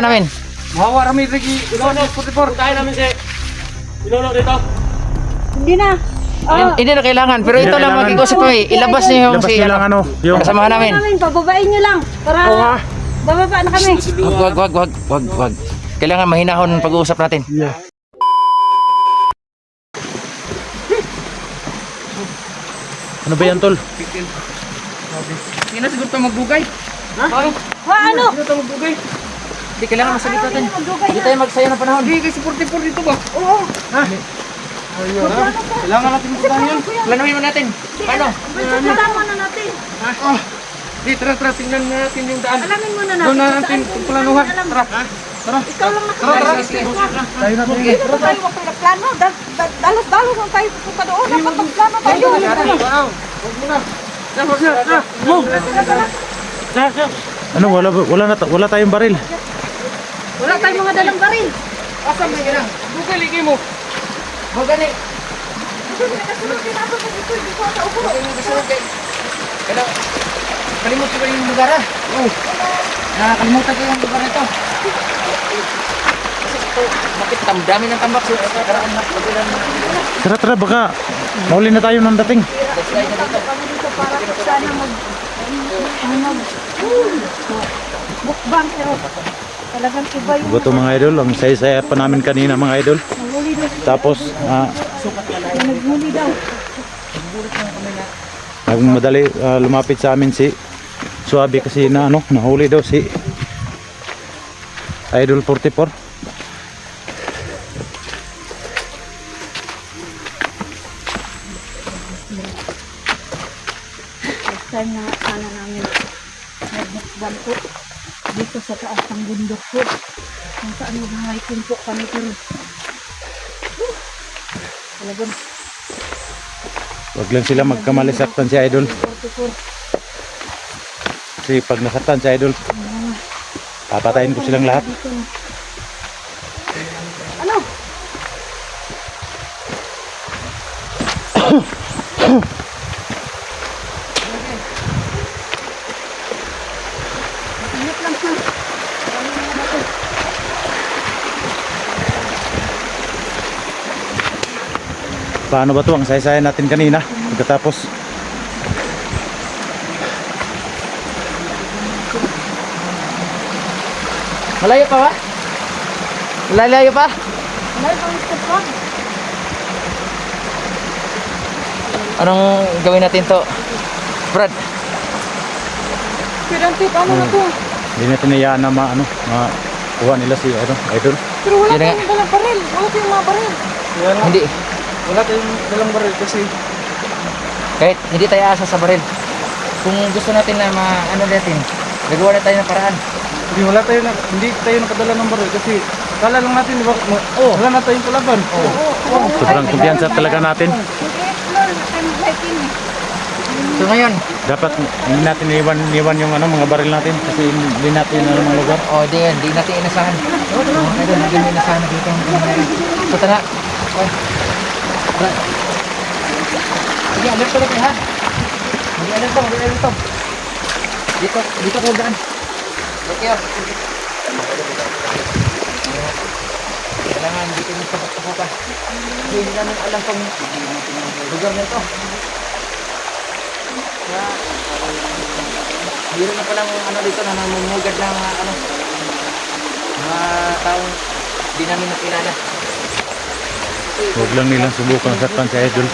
namin. Mahawa rami lagi. Ilolo 44. Tayo namin si Ilolo dito. Hindi na. Hindi na kailangan, pero ito Hindi lang kailangan. mag-iusap kami. Ilabas niyo yung Labas nyo lang ano, yung kasamahan namin. Pababain nyo lang. Para bababa na kami. Wag. Kailangan mahinahon pag-uusap natin. ano ba yan tol? Hindi na siguro tayo magbugay. Ha? Ano? Hindi tayo magbugay. Hindi, kailangan masalit natin. Hindi tayo magsaya ng panahon. Hindi, kasi 44 dito ba? Oo. Ha? Kailangan natin magpuntahan yun. Planuhin mo natin. Paano? Kasama na natin. Di, tara, tingnan natin yung daan. Alamin muna natin. Doon na natin planuhan. Tara. Ikaw lang nakakasama. Tayo natin. Hindi na tayo magplano. Dalos-dalos lang tayo pupunta doon. Dapat magplano tayo. Huwag mo na. Ano, wala tayong baril. Wala tayong mga dalang baril. Asan na yun? Bukay, ligi mo. Huwag gani. Kasunod din ako sa dito. Dito sa upo. Pero, kalimutan ko yung lugar ah. Nakakalimutan ko yung lugar nito. Kasi ito, bakit dami ng tambak sa karaan na pagilan mo. Tara, baka mauli na tayo ng dating. Kami dito para sana mukbang. Pero talagang iba yung Ito mga idol, ang saya-saya pa namin kanina mga idol. nanguli daw. Tapos, Nagmuli daw. nagmadali lumapit sa amin si Suabe kasi nahuli daw si Idol 44. First time na sana namin nagmukbang po dito sa taas ng bundok po. Kung saan mag-hiking po kami pero talagang Wag lang sila magkamali, saktan si Idol. 44. Kasi pag nasaktan si Idol, papatayin ko silang lahat. Dito na. Ano? Ingat lang ha. Paano ba to ang saya-saya natin kanina? Pagkatapos Malayo pa ba? Malayo pa? Dahil pang step pa. Anong gawin natin to? Brad, Pirante, paano na to? hindi natin hayaan na makuha nila si Idol. Pero wala Yun na tayong dalang baril. Wala tayong mga baril. hindi. Wala tayong dalang baril kasi Kahit hindi tayo asa sa baril. Kung gusto natin na ano natin, gagawa na tayo ng paraan. hindi tayo nakadala ng baril kasi kala lang natin wala na tayong kalaban. Sobrang kumpiyansa talaga natin. Mag-explore na tayo mag-hiking eh. So ngayon, Dapat hindi natin iwan yung mga baril natin kasi hindi natin mga lugar. di natin inasahan. Hindi natin inasahan na dito. So tara. Brad. Sige, alert ulit ha. Hindi alert to. Dito ko daan. Okay. Kailangan dito yung tapak-tapakan. Hindi namin alam kung lugar na ito. Kaya, meron na palang dito na namumugad ng mga taong di namin nakilala. Huwag lang nilang subukan saktan si Idol.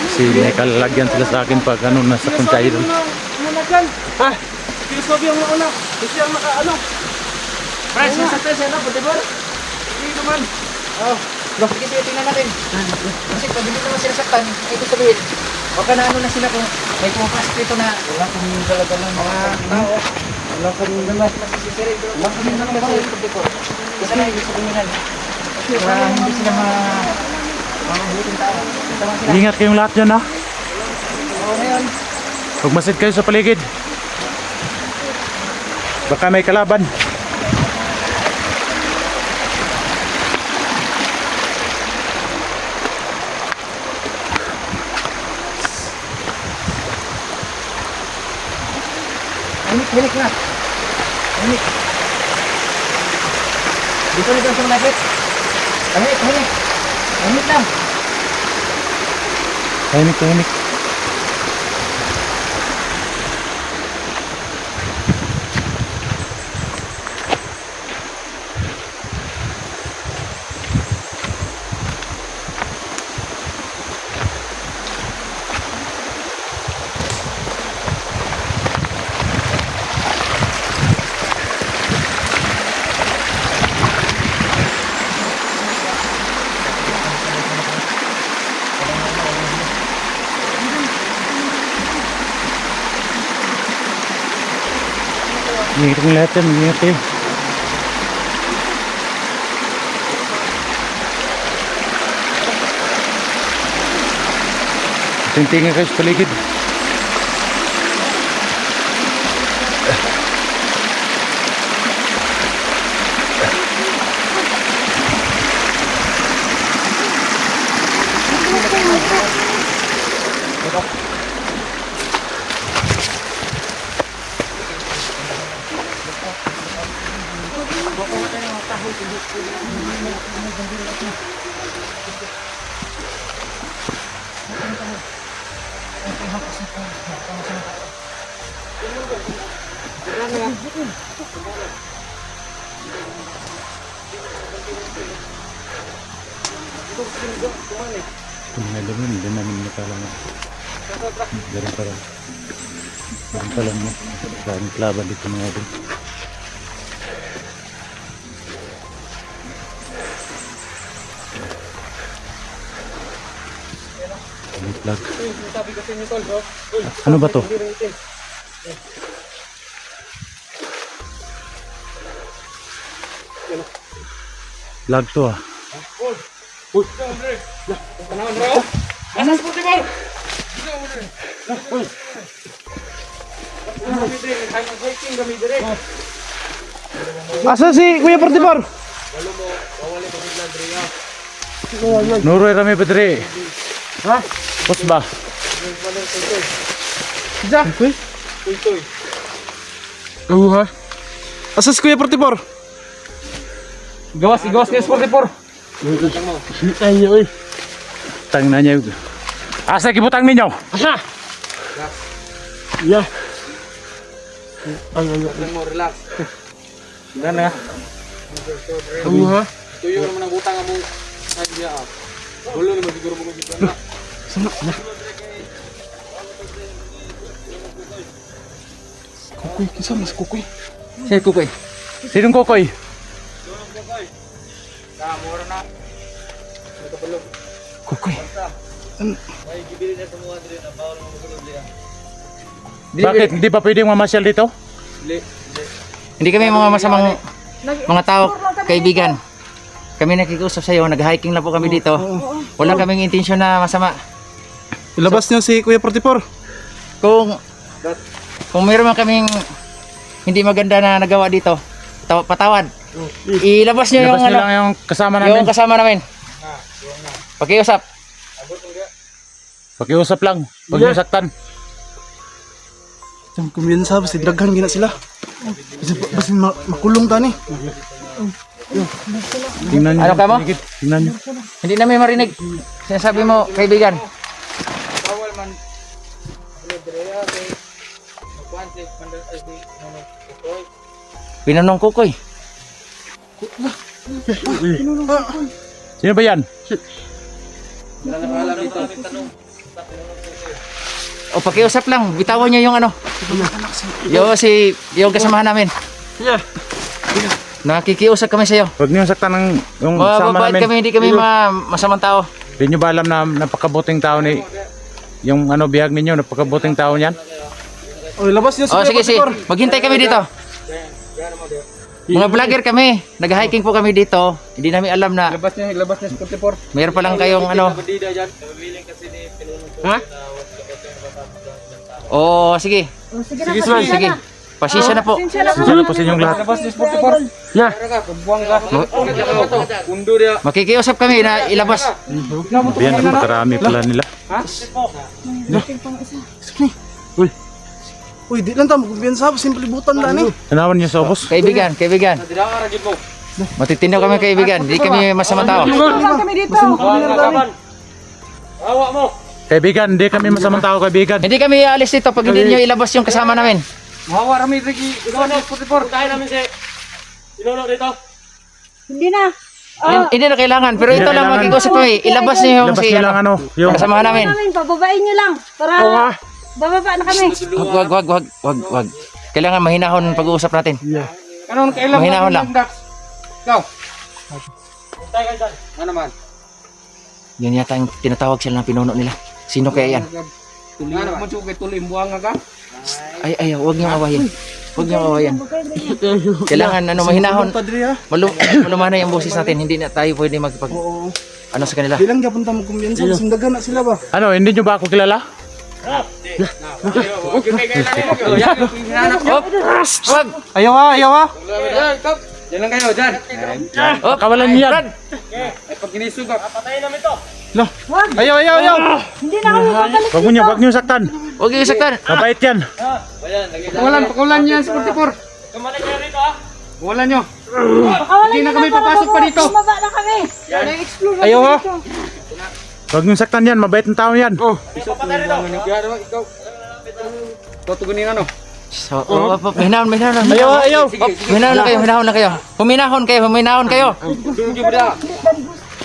Kasi may kalalagyan sila sa akin pag nasaktan si Idol. Muna dyan. Ha? Pilosobi ang mauna. Kasi ang Franz, nasaktan siya na, puti ba? Hindi naman. Sige, tingnan natin. Kasi pag hindi naman sila saktan, ito sabihin, baka na na sila kung may pumapasok dito na wala kung talaga ng mga tao. Wala kami naman. Wala kung hindi naman kasi ko. Kasi na yung kriminal. Para hindi sila mabuting tao. Tama sila. Ingat kayong lahat dyan ha. Ngayon, Huwag masid kayo sa paligid. Baka may kalaban. hilik na. Tahimik. Dito rin sa malapit. Tahimik, tahimik. Tahimik lang. Tahimik, tahimik. Ingat kong lahat yan, ingat kayo. Tingtingin kayo sa paligid. Mga naman, hindi namin nakalangan. Galing pa lang. Galing pa lang mo. Galing laban dito mga din. Flag. Ano ba to? Flag to ah. Asa si Kuya Portipor? Nuroy rami pedre. Ha? Bos ba? Isa? Kuy? Oo ha? Asa si Kuya Portipor? Gawas kayo si Portipor. Ayo eh. Tang na niya. Asa kibutang ninyo? Asa? Ya. Mo relax. Gana. Oo ha? Tuyo naman ang utang mo. Ay dia. Wala naman siguro mo gid. Sana na. Kukoy, kisa mas kukoy. Say kukoy. Sinong kokoy? Kukoy. Bakit? Hindi ba pwedeng mamasyal dito? Hindi kami mga masamang mga tao, kaibigan. Kami nakikiusap sa iyo, nag-hiking lang po kami dito. Wala kaming intensyon na masama. Ilabas niyo si Kuya Portipor. Kung mayroon man kaming hindi maganda na nagawa dito, patawad. Ilabas niyo Labas yung nyo lang yung kasama namin. yung kasama namin. Pakiusap. Pakiusap lang. Huwag nyo saktan. Tang kumiyansa basta daghan gina sila. Basta makulong ta ni. Tingnan nyo. Ano ka mo? paligid. Tingnan nyo. Hindi namin marinig. Sinasabi mo, kaibigan. Pinanong kukoy. Sino ba yan? O pakiusap lang, bitawan niyo yung ano. Yung kasamahan namin. Yeah. Nakikiusap kami sa iyo. Huwag nyo saktan ng yung kasama Mababait namin. kami, hindi kami masamang tao. Hindi nyo ba alam na napakabuting tao ni yung ano biyag ninyo, napakabuting tao niyan? Oh, ilabas niyo si O Kuya sige, sige. Portipor. Maghintay kami dito. Mga vlogger kami. Nag-hiking po kami dito. Hindi namin alam na Ilabas niyo si Portipor. mayroon pa lang kayong ano. Ha? O sige. Sige Sige, na, Swan. Sige. Pasensya na po. pasensya na po. Diyan na po sa inyong lahat. Ilabas niyo si Portipor. Yeah. Makikiusap kami na ilabas. Yan, napakarami pala nila. Uy. Uy, di lang ta magkumpiyansa, simple butan lang eh. Tanawan niyo sa ubos. Kaibigan. Matitino kami kaibigan. Hindi kami masama tao. Tulungan kami dito. Kaibigan, hindi kami masamang tao, kaibigan. Hindi kami aalis dito pag hindi nyo ilabas yung kasama namin. Hindi na. Hindi na kailangan. Pero ito lang kailangan. mag-iusap kami. Ilabas nyo yung Labas si niyo lang ano, yung kasamahan namin. Bababain nyo lang. Para bababa na kami. Wag. Kailangan mahinahon pag-uusap natin. Mahinahon lang. Yun yata yung tinatawag sila ng pinuno nila. Sino kaya yan? Ay, huwag niyong awayin. Huwag niyong awayin. Kailangan mahinahon. Padre ha. Malumanay ang boses natin. Hindi na tayo pwede magpag... sa kanila. Di lang gyapon ta magkumpiyansa, sindagan na sila ba? Ano, hindi niyo ba ako kilala? Wag! Ayaw ha. Kawalan niyo yan. Ayaw. Hindi na kami babalik. Wag niyo saktan. Huwag yung saktan. Mabait yan. Pakawalan niya si 44. Wala nyo. Hindi na kami papasok pa dito. Bumaba na kami. Na-explore Ayaw ha. Wag niyo saktan yan, mabait ng tao yan. So, mahinahon. Ayaw. Huminahon lang kayo. Huminahon kayo.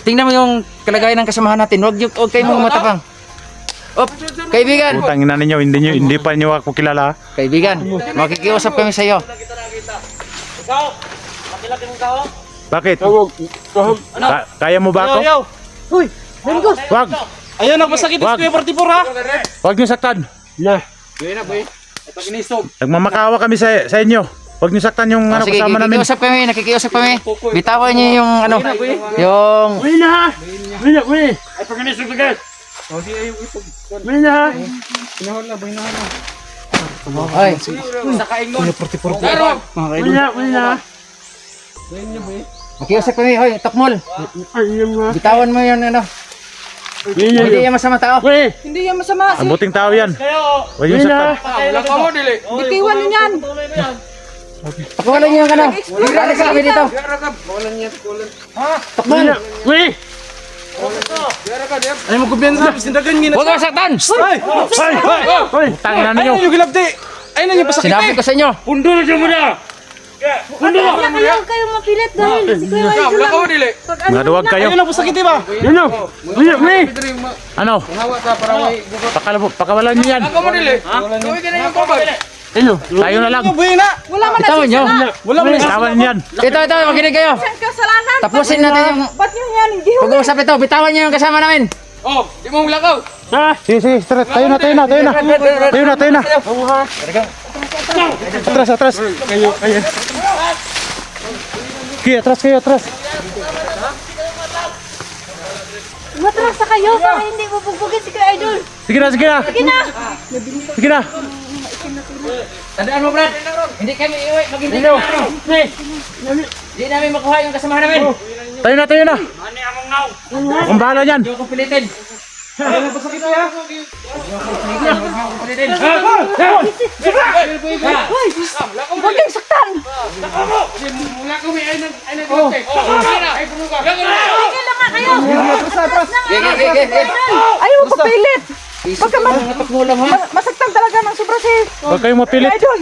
Tingnan mo yung kalagayan ng kasamahan natin. Huwag kayo mga matapang. Kaibigan. Putang ina ninyo, hindi pa niyo ako kilala. Kaibigan, makikiusap kami sa iyo. Bakit? Kaya mo ba ako? Uy, Dengos. Wag! Ayaw nagpasakit si Wag. Kuya 44 ha. Wag niyo saktan. Nagmamakawa kami sa inyo. Wag niyo saktan yung Sige, kasama namin. nakikiusap kami. Bitawan niyo yung yung... Ay, Kuya 44. makiusap kami. Hoy, Tokmol. Bitawan mo yung Hindi yan masama tao. Hindi yan masama. Ang buting tao yan. Wag niyo saktan. Bitiwan nyo yan. Pakawalan niyo yung Alis kami dito. Tokmol. Ayaw magkumpiyansa, sindagan niya na. Huwag kang saktan. Tangina ninyo. Ayaw gilabdi. Ayaw na niya pasakit Sinabi ko sa inyo. Huwag kayo mapilit dahil si Kuya Idol lang. Mga duwag kayo. Ayaw na pasakit ba? Ano? Pakawalan niyo yan. Tayo na lang. Buhay na. Wala man Bitawan niyo. Wala mo na. Tawan niyan. Ito, makinig kayo. kasalanan. Tapusin natin yung Ba't nyo yan? Hindi ho. pag-uusap ito. Bitawan niyo yung kasama namin. Sige, tayo na. Atras. Atras. Matras na kayo para hindi mabugbugin si Kuya Idol. Sige na. Tandaan mo, Brad. Hindi kami iuwi. Maghintay kami. Hindi namin makuha yung kasamahan namin. Tayo na. Kung bahala niyan. Hindi ko pilitin. Huwag kayong saktan. Tigil lang nga kayo. Ayaw mo papilit. Baka masaktan talaga ng sobra si Huwag kayong mapilit. Idol.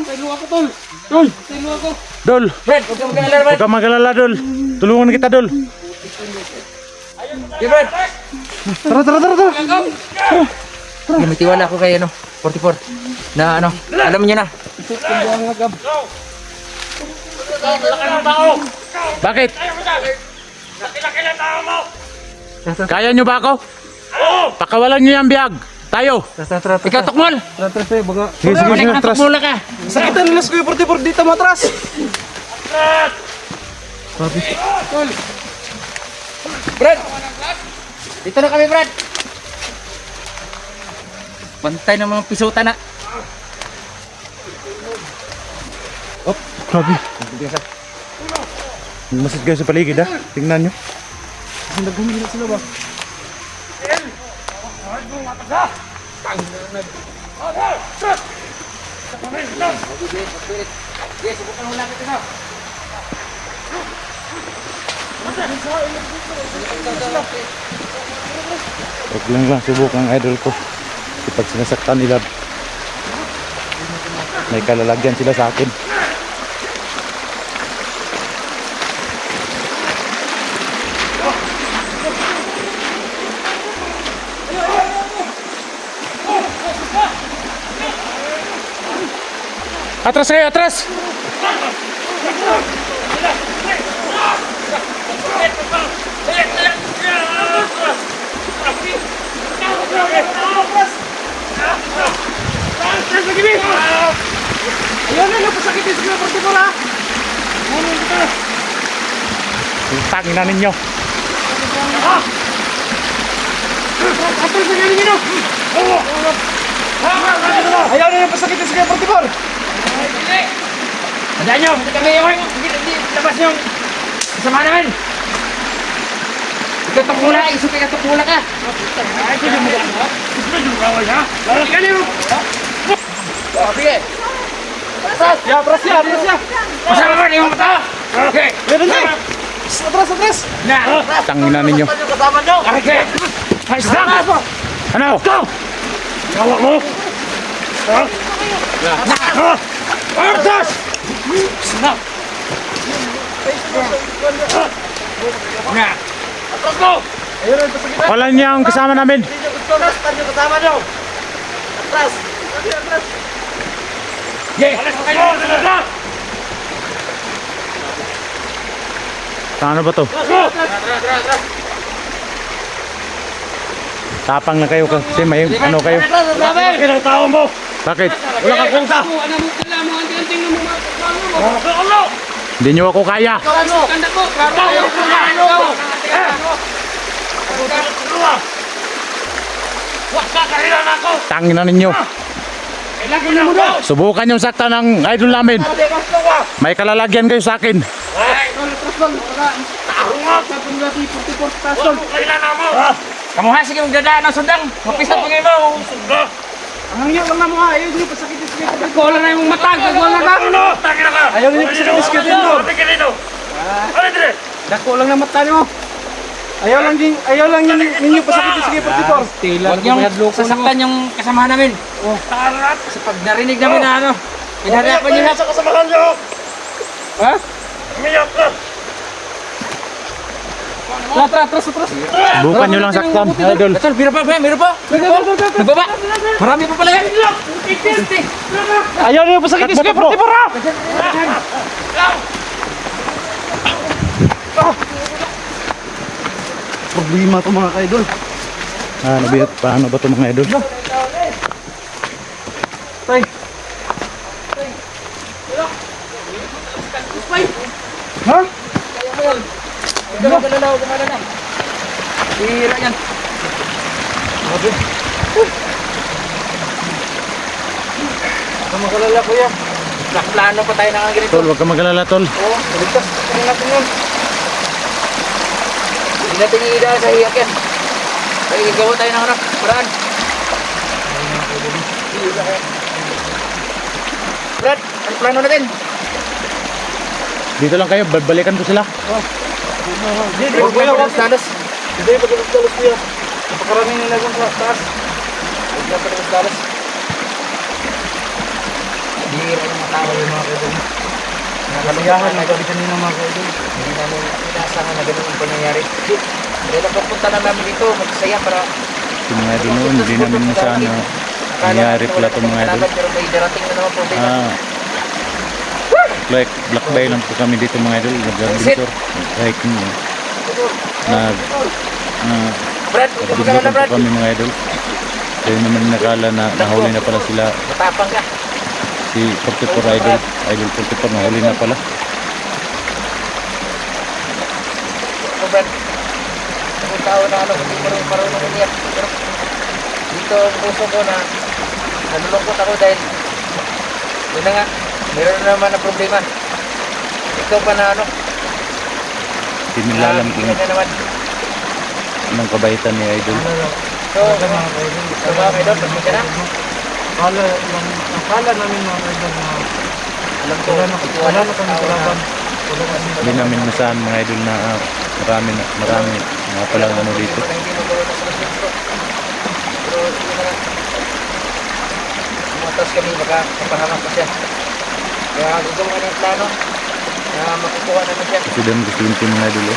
Dol. Brad, huwag kang mag-alala, Brad. Huwag kang mag-alala, Dol. Tulungan kita, Dol. Okay, Brad. Tara. Lumitiwala ako kay 44. Na alam niyo na. Bakit? Kaya nyo ba ako? Pakawalan nyo yung biyag. Tayo. Ikaw, Tokmol. Sige, Balik na, atras. Tokmol ka. Sakitan nila si Kuya 44 dito matras. Brad. Dito na kami, Brad. Pantay ng mga pisutan na. Grabe. Masid kayo sa paligid, ha? Tingnan nyo. Sindagan nila sila ba? Sige, subukan mo lang ito. Huwag lang subukan idol ko. Kapag sinasaktan nila, may kalalagyan sila sa akin. Atras kayo, atras! Tangin na ninyo. Ayaw na yung pasakitin sa kaya partibor. Tandaan nyo, hindi kami hindi labas yung kasama namin. Ikaw tukula, isip ka tukula ka. Ay, hindi mo lang ha? Gusto mo yung kaway ha? Lalaki ka niyo! Sige! Atras! Ya, atras ya, atras ya! Masama mo, hindi mo mata! Okay! Meron na! Atras, atras! Na! Tangin na ninyo. Kasama nyo! Okay! Ayos na! Ano? Go! Kawa mo! Ha? Ha? Atras! Na! Na! Atras mo! Ayun ang pasakitan! Wala niya ang kasama namin. Atras! Tanyo kasama nyo! Atras! Atras! Yeah! Alas mo kayo! Atras! Ano ba to? Atras! Tapang na kayo kasi may ano kayo. Ilang tao mo! Bakit? Wala kang kulta! Hindi nyo ako kaya. Tangin na ninyo. Subukan yung sakta ng idol namin. May kalalagyan kayo sa akin. Kamu ha, sige magdadaan ng sundang. Mapisat pang mo. Ang hangyo lang na mo ha. Ayaw nyo pasakitis-kitis. Wala na yung matag. Wala na ka. Ayaw nyo pasakitis-kitis mo. Dako lang na mata nyo. Ayaw lang ninyo pasakitis-kitis. Huwag nyo sasaktan yung kasamahan namin. Sa pag narinig namin na ano. Pinaharapan nyo na. Sa kasamahan nyo. Ha? Umiyak ka. Atras. Subukan nyo lang saktan, idol. Betul, meron pa. Nagbaba. Marami pa pala yan. Ayaw nyo pasakitis kayo, partibor ha! Problema to mga ka-idol. Paano ba to mga idol? Tay. Ha? Gumana na. Hira yan. Huwag magalala kuya. Plano pa tayo ng ganito. Tol, huwag ka magalala, tol. Oo, maligtas. Ano natin yun? Hindi natin iidaan sa hiyak yan. Kaya gagawa tayo ng paraan. Brad, ano plano natin? Dito lang kayo, balikan ko sila. Huwag mo yung dalas. Hindi, pag-dalas kuya. Napakaraming nilagong sa taas. Huwag na pag-dalas. Hira yung mga tao yung mga kaibigan. Nakaligahan na gabi kanina mga kaibigan. Hindi namin inaasahan na ganun ang pangyayari. Dahil napapunta na namin dito, magsaya para Yung mga idol noon, hindi namin sana nangyari pala itong mga idol. pero may darating na naman problema. Like black bay lang po kami dito mga idol. Nag-adventure, hiking. Brad, huwag ka Nag-adventure magkalala Brad. po kami mga idol. Kaya naman nakala na nahuli na pala sila. Matapang ka. Si 44 idol. Idol 44 nahuli na pala. Ako Brad. Ang tao na ano, hindi marunong umiyak. Pero dito ang puso ko na nalulungkot ako dahil yun na nga, meron na naman na problema. Ikaw pa na ano, Hindi nila alam kung na naman. anong kabaitan ni idol. So, mga kaidol, pasensya na. Akala namin mga idol na wala na kami kalaban. Hindi namin nasaan mga idol na marami mga palang ano dito. Matas kami, baka kapahanap pa siya. Kaya gusto mo ng plano na makukuha naman siya. Kasi doon gusto yung mga idol.